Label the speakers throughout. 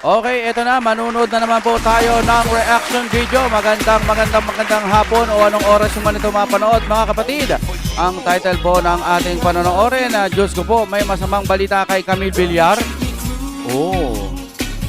Speaker 1: Okay, eto na, manunod na naman po tayo ng reaction video. Magandang hapon o anong oras yung man ito mapanood mga kapatid. Ang title po ng ating panonoorin na Diyos ko po, may masamang balita kay Camille Villar. Oh,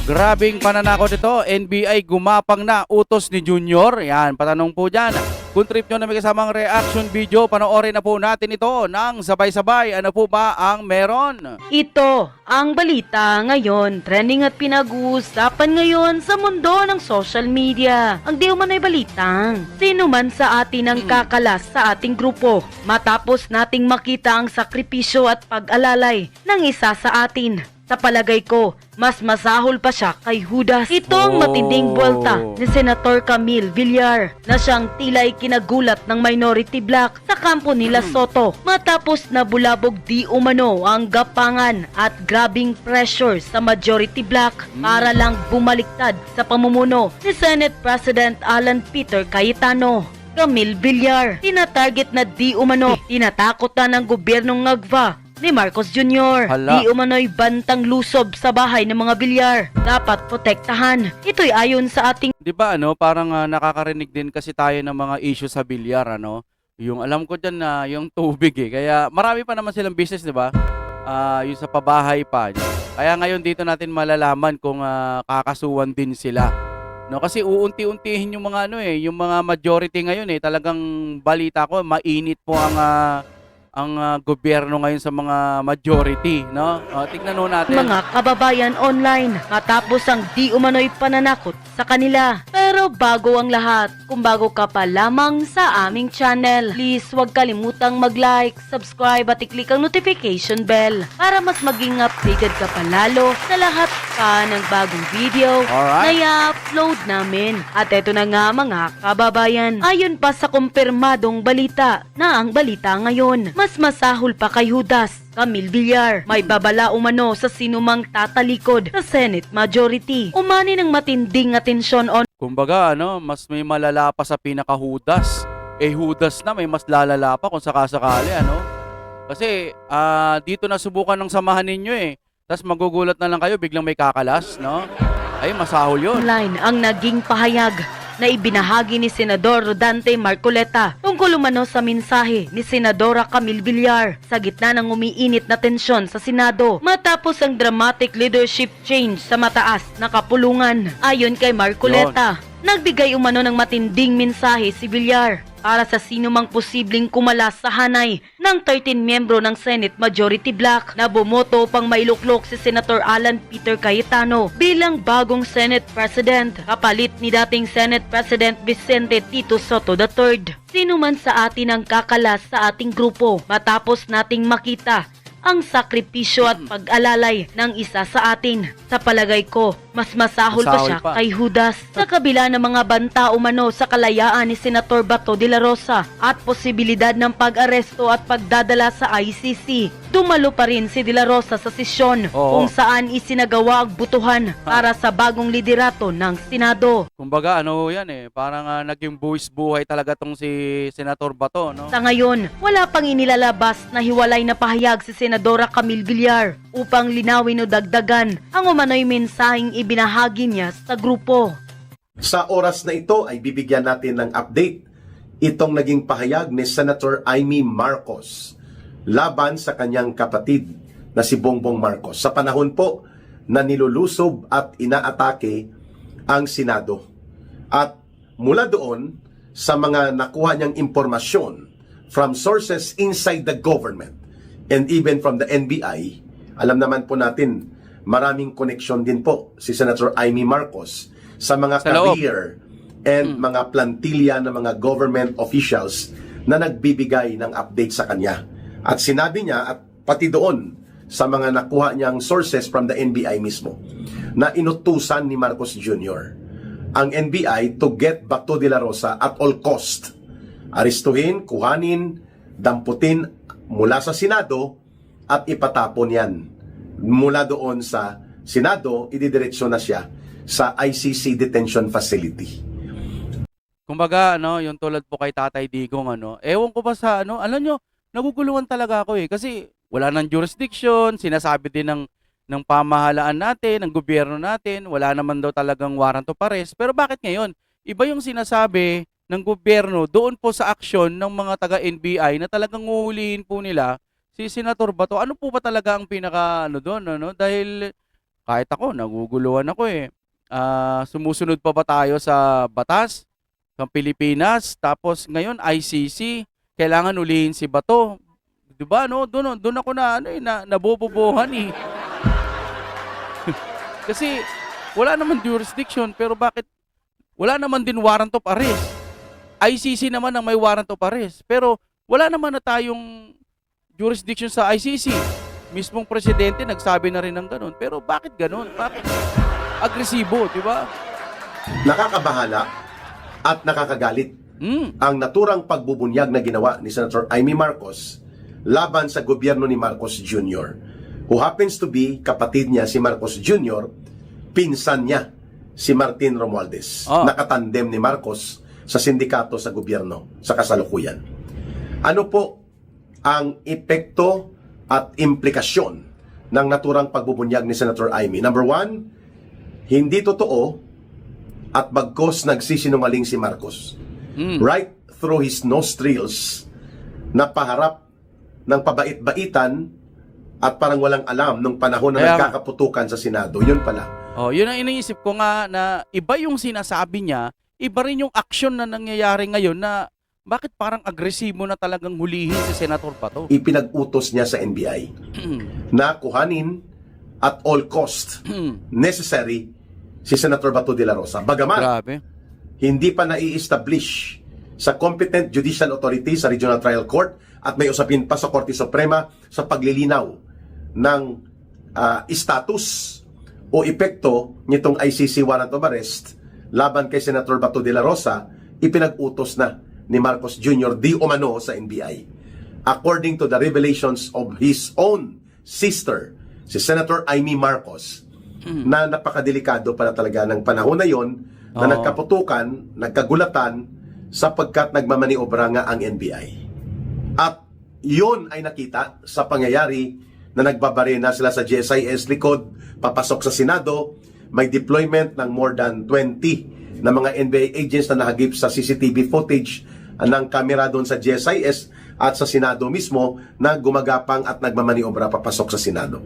Speaker 1: grabing pananakot ito. NBI gumapang na, utos ni Junior. Yan, patanong po dyan. Kung trip nyo na may kasamang reaction video, panoorin na po natin ito ng sabay-sabay. Ano po ba ang meron?
Speaker 2: Ito ang balita ngayon, trending at pinag-uusapan ngayon sa mundo ng social media. Ang di umano'y balitang, sino man sa atin ang kakalas sa ating grupo matapos nating makita ang sakripisyo at pag-alalay ng isa sa atin. Sa palagay ko, mas masahol pa siya kay Judas. Ito ang matinding buwelta ni Senator Camille Villar na siyang tila'y kinagulat ng minority bloc sa kampo nila Soto matapos na bulabog di umano ang gapangan at grabing pressure sa majority bloc para lang bumaliktad sa pamumuno ni Senate President Alan Peter Cayetano. Camille Villar, tinatarget na di umano, tinatakot na ng gobyernong Ngagva ni Marcos Jr.
Speaker 1: Hala.
Speaker 2: Di umano'y bantang lusob sa bahay ng mga Villar. Dapat protektahan. Ito'y ayon sa ating
Speaker 1: Di ba parang nakakarinig din kasi tayo ng mga issue sa Villar, Yung alam ko dyan na yung tubig Kaya marami pa naman silang business, di ba? Yung sa pabahay pa. Kaya ngayon dito natin malalaman kung kakasuhan din sila. No, kasi uunti-untihin yung mga yung mga majority ngayon talagang balita ko mainit po ang gobyerno ngayon sa mga majority, no? Tignan natin.
Speaker 2: mga kababayan online matapos ang di umano'y pananakot sa kanila. Pero bago ang lahat, kung bago ka pa lamang sa aming channel, please huwag kalimutang mag-like, subscribe at i-click ang notification bell para mas maging updated ka pa lalo sa lahat pa ng bagong video na
Speaker 1: Alright.
Speaker 2: i-upload namin. At eto na nga mga kababayan, ayon pa sa kumpirmadong balita na ang balita ngayon, mas masahol pa kay Judas Camille Villar. May babala umano sa sinumang tatalikod sa Senate majority. Umani ng matinding atensyon on
Speaker 1: Kumbaga, mas may malala pa sa pinaka-Judas. Judas na may mas lalala pa kung sakasakali, Kasi dito na subukan ng samahan ninyo Tapos magugulat na lang kayo, biglang may kakalas, Ay, masahol yun.
Speaker 2: online ang naging pahayag na ibinahagi ni Senador Rodante Marcoleta tungkol umano sa mensahe ni Senadora Camille Villar sa gitna ng umiinit na tensyon sa Senado matapos ang dramatic leadership change sa mataas na kapulungan. Ayon kay Marcoleta, nagbigay umano ng matinding mensahe si Villar para sa sino mang posibleng kumalas sa hanay ng 13 miyembro ng Senate Majority Bloc na bumoto upang mailuklok si Senator Alan Peter Cayetano bilang bagong Senate President kapalit ni dating Senate President Vicente Tito Soto III. Sino man sa atin ang kakalas sa ating grupo matapos nating makita ang sakripisyo at pag-alalay ng isa sa atin. Sa palagay ko, mas masahol pa siya kay Judas. Sa kabila ng mga banta umano sa kalayaan ni Senator Bato de la Rosa at posibilidad ng pag-aresto at pagdadala sa ICC, dumalo pa rin si de la Rosa sa sesyon kung saan isinagawa ang butuhan para sa bagong liderato ng Senado.
Speaker 1: Kumbaga, parang naging buwis buhay talaga tong si Senator Bato,
Speaker 2: Sa ngayon, wala pang inilalabas na hiwalay na pahayag si Senadora Camille Villar upang linawin o dagdagan ang umano'y mensaheng ibinahagi niya sa grupo.
Speaker 3: Sa oras na ito ay bibigyan natin ng update itong naging pahayag ni Senator Amy Marcos laban sa kanyang kapatid na si Bongbong Marcos sa panahon po na nilulusob at inaatake ang Senado. At mula doon sa mga nakuha niyang impormasyon from sources inside the government and even from the NBI, alam naman po natin maraming koneksyon din po si Senator Amy Marcos sa mga career and mga plantilla ng mga government officials na nagbibigay ng update sa kanya. At sinabi niya, at pati doon sa mga nakuha niyang sources from the NBI mismo, na inutusan ni Marcos Jr. ang NBI to get Bato de la Rosa at all cost. Aristuhin, kuhanin, damputin mula sa Senado at ipatapon yan. Mula doon sa Senado, ididiretso na siya sa ICC detention facility.
Speaker 1: Kumbaga, yung tulad po kay Tatay Digong, ewan ko ba sa, alam nyo, naguguluhan talaga ako kasi wala nang jurisdiction, sinasabi din ng pamahalaan natin, ng gobyerno natin, wala naman daw talagang warrant of arrest. Pero bakit ngayon? Iba yung sinasabi ng gobyerno doon po sa aksyon ng mga taga-NBI na talagang huhulihin po nila si Senator Bato. Ano po ba talaga ang pinaka ano doon, ano? Dahil kahit ako, naguguluhan ako eh. Sumusunod pa ba tayo sa batas ng Pilipinas? Tapos ngayon ICC, kailangan ulihin si Bato. 'Di ba no? Doon ako na ano eh, nabobobohan eh. Kasi wala naman jurisdiction, pero bakit wala naman din warrant of arrest? ICC naman ang may warrant of arrest, pero wala naman na tayong jurisdiction sa ICC. Mismong presidente nagsabi na rin ng ganun. Pero bakit ganun? Bakit agresibo, di ba?
Speaker 3: Nakakabahala at nakakagalit ang naturang pagbubunyag na ginawa ni Senator Amy Marcos laban sa gobyerno ni Marcos Jr., who happens to be kapatid niya si Marcos Jr., pinsan niya si Martin Romualdez, nakatandem ni Marcos sa sindikato sa gobyerno sa kasalukuyan. Ano po ang epekto at implikasyon ng naturang pagbubunyag ni Senator Amy? Number one, hindi totoo at bagkos nagsisinungaling si Marcos. Right through his nostrils, napaharap ng pabait-baitan at parang walang alam nung panahon na nagkakaputukan sa Senado. Yun pala.
Speaker 1: Yun ang iniisip ko nga, na iba yung sinasabi niya, iba rin yung aksyon na nangyayari ngayon, na bakit parang agresibo na talagang hulihin si Senator Bato?
Speaker 3: Ipinag-utos niya sa NBI na kuhanin at all cost necessary si Senator Bato de la Rosa. Bagaman,
Speaker 1: Grabe.
Speaker 3: hindi pa nai-establish sa competent judicial authority sa Regional Trial Court at may usapin pa sa Korte Suprema sa paglilinaw ng status o epekto nitong ICC warrant of arrest laban kay Senator Bato de la Rosa, ipinag-utos na ni Marcos Jr. di umano sa NBI. According to the revelations of his own sister, si Senator Amy Marcos, na napakadelikado pala talaga ng panahon na yon na nagkaputukan, nagkagulatan sapagkat nagmamaniobra nga ang NBI. At yon ay nakita sa pangyayari na nagbabarena sila sa GSIS likod, papasok sa Senado, may deployment ng more than 20 na mga NBI agents na nahagip sa CCTV footage ng kamera doon sa GSIS at sa Senado mismo na gumagapang at nagmamaniobra papasok sa Senado.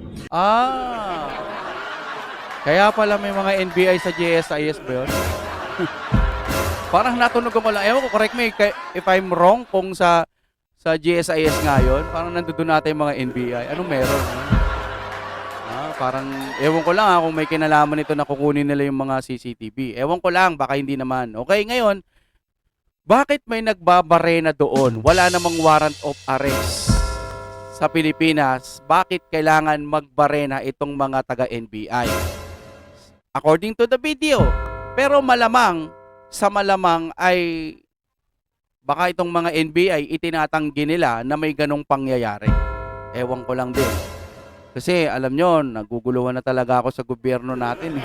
Speaker 1: Kaya pala may mga NBI sa GSIS ba yun? Parang natunog ko lang. Ewan ko, correct me if I'm wrong kung sa GSIS nga yun. Parang nandoon natin yung mga NBI. Anong meron? Parang, ewan ko lang kung may kinalaman nito na kukunin nila yung mga CCTV. Ewan ko lang, baka hindi naman. Okay, ngayon, bakit may nagbabarena doon? Wala namang warrant of arrest sa Pilipinas. Bakit kailangan magbarena itong mga taga-NBI? According to the video. Pero malamang, sa malamang ay baka itong mga NBI itinatanggi nila na may ganong pangyayari. Ewan ko lang din. Kasi alam nyo, naguguluhan na talaga ako sa gobyerno natin.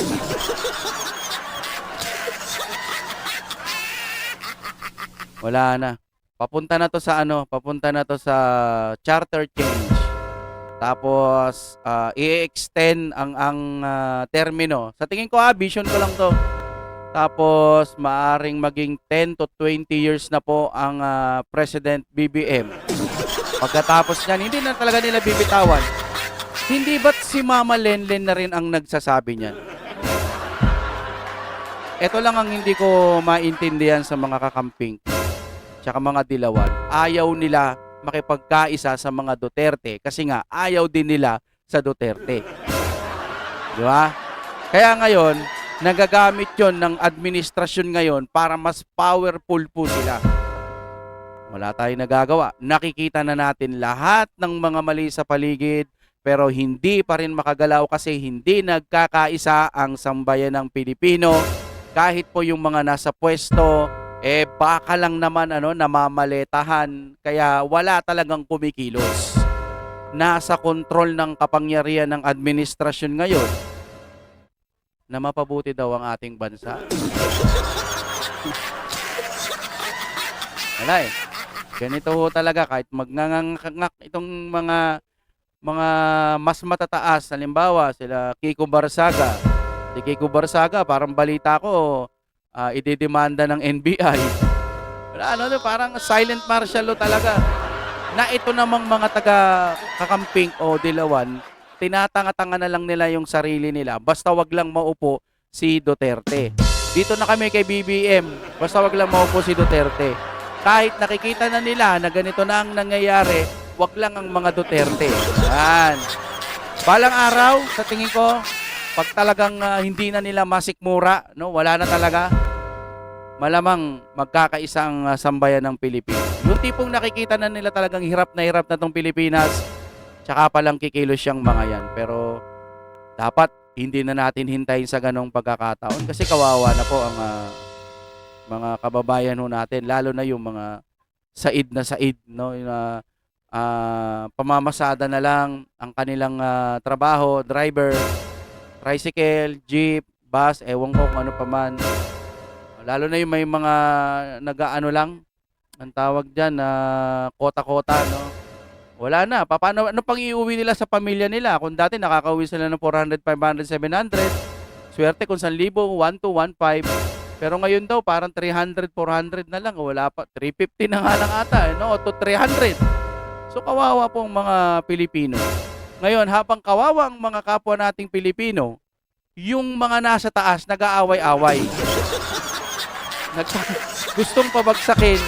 Speaker 1: Wala na. Papunta na to sa papunta na to sa charter change. Tapos i-extend ang termino. Sa tingin ko vision ko lang to. Tapos maaring maging 10 to 20 years na po ang President BBM. Pagkatapos niyan, hindi na talaga nila bibitawan. Hindi ba't si Mama Lenlen na rin ang nagsasabi niyan? Ito lang ang hindi ko maintindihan sa mga kakamping tsaka mga dilawan. Ayaw nila makipagkaisa sa mga Duterte kasi nga ayaw din nila sa Duterte. Di ba? Kaya ngayon, nagagamit yon ng administrasyon ngayon para mas powerful po sila. Wala tayong nagagawa. Nakikita na natin lahat ng mga mali sa paligid, pero hindi pa rin makagalaw kasi hindi nagkakaisa ang sambayan ng Pilipino. Kahit po yung mga nasa pwesto, baka lang naman namamaletahan, kaya wala talagang kumikilos. Nasa kontrol ng kapangyarihan ng administrasyon ngayon na mapabuti daw ang ating bansa. Wala Ganito ho talaga, kahit magnangangak itong mga mga mas matataas, halimbawa sila Kiko Barsaga. Si Kiko Barsaga, parang balita ko, ididemanda ng NBI. Wala, parang silent martial law talaga. Na ito namang mga taga-kakamping o dilawan, tinatanga-tanga na lang nila yung sarili nila. Basta wag lang maupo si Duterte. Dito na kami kay BBM, basta wag lang maupo si Duterte. Kahit nakikita na nila na ganito na ang nangyayari, wag lang ang mga Duterte. Yan. Balang araw, sa tingin ko, pag talagang hindi na nila masikmura, no, wala na talaga, malamang magkakaisa ang sambayan ng Pilipinas. Yung tipong nakikita na nila talagang hirap na tong Pilipinas, tsaka palang kikilos siyang mga yan. Pero dapat hindi na natin hintayin sa ganong pagkakataon kasi kawawa na po ang mga kababayan ho natin, lalo na yung mga said, no, yung pamamasada na lang ang kanilang trabaho, driver, tricycle, jeep, bus, ewan ko kung ano pa man. Lalo na yung may mga nag-ano lang, ang tawag dyan, kota-kota, no? Wala na. Paano, ano pang iuwi nila sa pamilya nila? Kung dati nakakauwi sila ng 400, 500, 700, swerte kung 1,000, 1 to 1,500. Pero ngayon daw, parang 300, 400 na lang. Wala pa. 350 na nga lang ata, no? To 300. So, kawawa pong mga Pilipino. Ngayon, habang kawawa ang mga kapwa nating Pilipino, yung mga nasa taas, nag-aaway-away. Gustong pabagsakin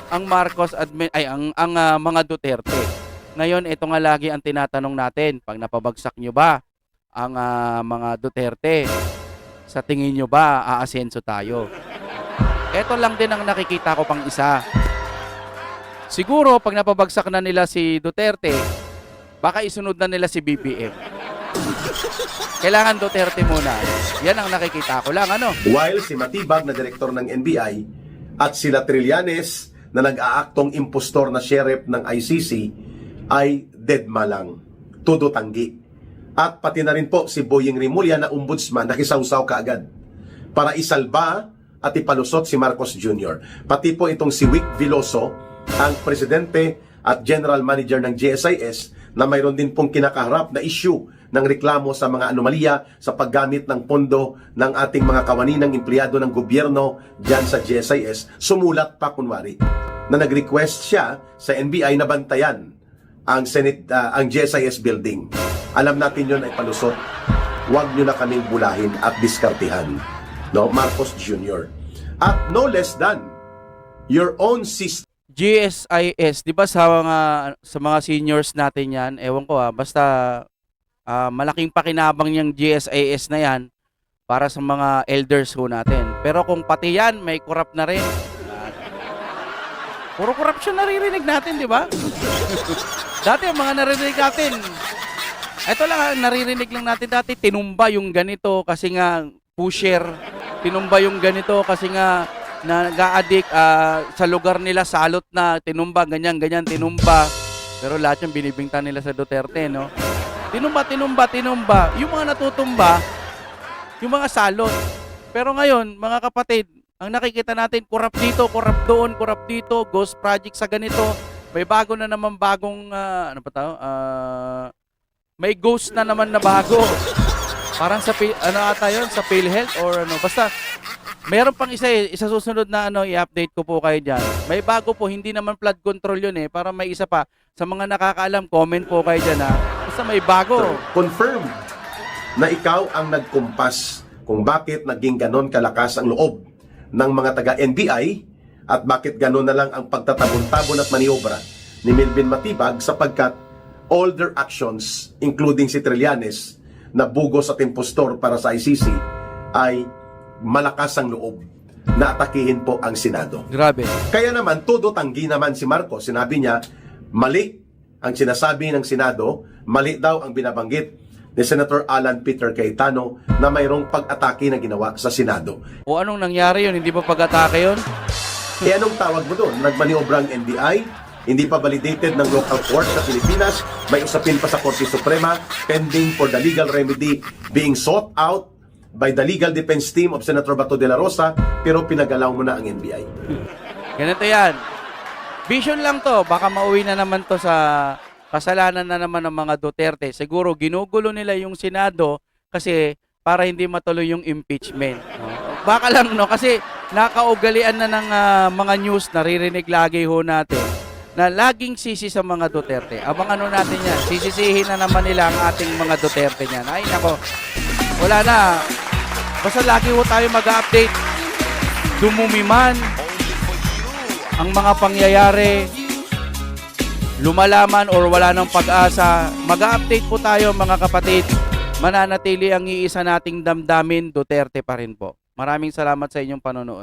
Speaker 1: ang Marcos ang mga Duterte. Ngayon, ito nga lagi ang tinatanong natin, pag napabagsak nyo ba ang mga Duterte, sa tingin nyo ba aasenso tayo? Ito lang din ang nakikita ko pang isa. Siguro pag napabagsak na nila si Duterte, baka isunod na nila si BBM. Kailangan Duterte muna. Yan ang nakikita ko lang, ano?
Speaker 3: While si Matibag na direktor ng NBI at sila Trillanes na nag-aaktong impostor na sheriff ng ICC ay deadma lang, todo tanggi. At pati na rin po si Boying Rimulya na ombudsman nakisawsaw kaagad para isalba at ipalusot si Marcos Jr. Pati po itong si Vic Veloso, ang presidente at general manager ng GSIS, na mayroon din pong kinakaharap na issue ng reklamo sa mga anomalya sa paggamit ng pondo ng ating mga kawaninang empleyado ng gobyerno dyan sa GSIS, sumulat pa kunwari na nag-request siya sa NBI na bantayan ang ang GSIS building. Alam natin yun ay palusot. Huwag nyo na kaming bulahin at diskartihan. No, Marcos Jr. At no less than your own sister.
Speaker 1: GSIS, di ba sa mga seniors natin yan, ewan ko basta malaking pakinabang yung GSIS na yan para sa mga elders ho natin. Pero kung pati yan, may corrupt na rin. Puro corruption naririnig natin, di ba? Dati ang mga naririnig natin, ito lang, naririnig lang natin dati, tinumba yung ganito kasi nga pusher, tinumba yung ganito kasi nga nag-a-addict sa lugar nila, salot na, tinumba, ganyan, tinumba. Pero lahat yung binibingtan nila sa Duterte, no? Tinumba. Yung mga natutumba, yung mga salot. Pero ngayon, mga kapatid, ang nakikita natin, corrupt dito, corrupt doon, corrupt dito, ghost project sa ganito. May bago na naman bagong, may ghost na naman na bago. Parang sa, sa PhilHealth or ano, basta, meron pang isa susunod na i-update ko po kayo dyan. May bago po, hindi naman flood control yun para may isa pa. Sa mga nakakaalam, comment po kayo dyan Basta may bago.
Speaker 3: Confirm na ikaw ang nagkumpas kung bakit naging ganon kalakas ang loob ng mga taga-NBI at bakit ganon na lang ang pagtatabon-tabon at maniobra ni Melvin Matibag sapagkat all their actions, including si Trillanes, na bugos at impostor para sa ICC, ay malakas ang loob na atakihin po ang Senado.
Speaker 1: Grabe.
Speaker 3: Kaya naman, todo tanggi naman si Marcos. Sinabi niya, mali ang sinasabi ng Senado, mali daw ang binabanggit ni Senator Alan Peter Cayetano na mayroong pag-atake na ginawa sa Senado.
Speaker 1: O anong nangyari yun? Hindi ba pag-atake yun?
Speaker 3: Anong tawag mo doon? Nagmaniobra ang NBI? Hindi pa validated ng local court sa Pilipinas? May usapin pa sa Korte Suprema pending for the legal remedy being sought out by the legal defense team of Senator Bato de la Rosa, pero pinagalaw mo na ang NBI.
Speaker 1: Ganito yan. Vision lang to. Baka mauwi na naman to sa kasalanan na naman ng mga Duterte. Siguro ginugulo nila yung Senado kasi para hindi matuloy yung impeachment. No? Baka lang, no? Kasi nakaugalian na ng mga news, naririnig lagi ho natin, na laging sisi sa mga Duterte. Abang ano natin yan, sisisihin na naman nila ang ating mga Duterte niyan. Ay, nako, wala na. Basta lagi ho tayo mag-update. Dumumiman ang mga pangyayari, lumalaman or wala ng pag-asa, mag-update po tayo mga kapatid. Mananatili ang iisa nating damdamin, Duterte pa rin po. Maraming salamat sa inyong panonood.